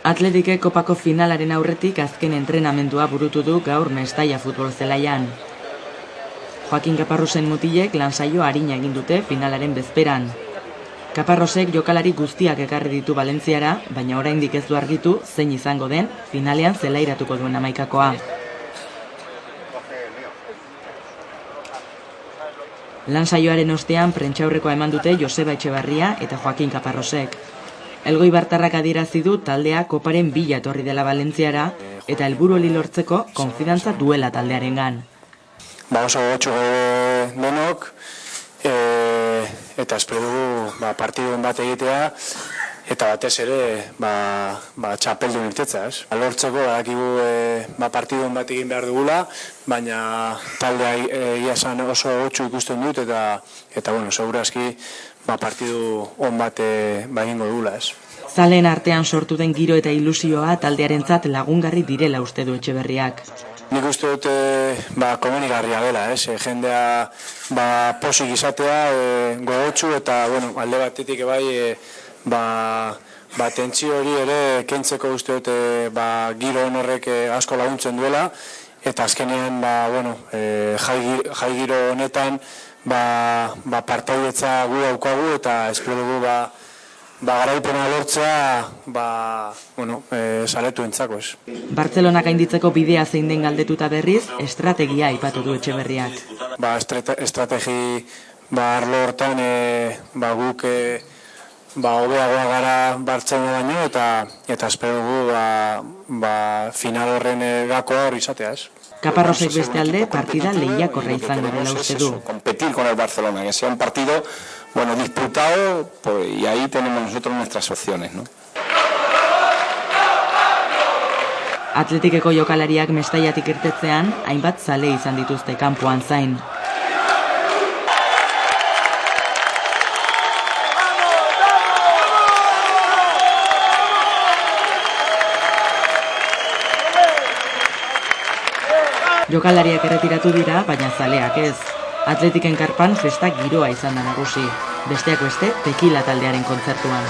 Atletikek kopako finalaren aurretik azken entrenamendua burutu du gaur Mestalla futbol zelaian. Joakin Caparrosen mutilek lan saio arina egin dute finalaren bezperan. Caparrosek jokalari guztiak ekarri ditu Valentziara, baina oraindik ez du argitu zein izango den finalean zelairatuko duen hamaikakoa. Lan saioaren ostean prentsaurrekoa eman dute Joseba Etxebarria eta Joakin Caparrosek. Elgoibartarrak adierazi du taldea koparen bila etorri dela Valentziara eta helburu hori lortzeko konfidantza duela taldearengan. Oso gotxo denok eta espero dugu partiduen bat egitea eta batez ere txapeldun irtetza. Lortzeko badakigu partiduen bat egin behar dugula, baina taldea egia esan oso gotxo ikusten dut eta segurazki partidu on bat egingo dugula. Zaleen artean sortu den giro eta ilusioa taldearentzat lagungarri direla uste du Etxeberriak. Nik uste dut komenigarria dela, jendea posik izatea, gogotsu eta alde batetik tentsio hori ere kentzeko uste dut giro horrek asko laguntzen duela eta azkenean jai giro honetan partaidetza gu daukagu eta espero dugu garaipena lortzea saletu entzako. Bartzelonak gainditzeko bidea zein den galdetuta berriz, estrategia aipatu du Etxeberriak. Estrategi arlo hortan guk hobeagoa gara Bartzelona baino eta espero dugu final horren gakoa hor izatea. Caparrosek beste alde partida lehiakorra izango dela uste du. Competir con el Barcelona, que sea un partido disputado, y ahí tenemos nosotros nuestras opciones, ¿no? Atletikeko jokalariak Mestaiatik irtetzean, hainbat zale izan dituzte kanpoan zain. Jokalariak erretiratu dira, baina zaleak ez. Atletiken karpan festak giroa izan da nagusi. Besteak beste, tekila taldearen kontzertuan.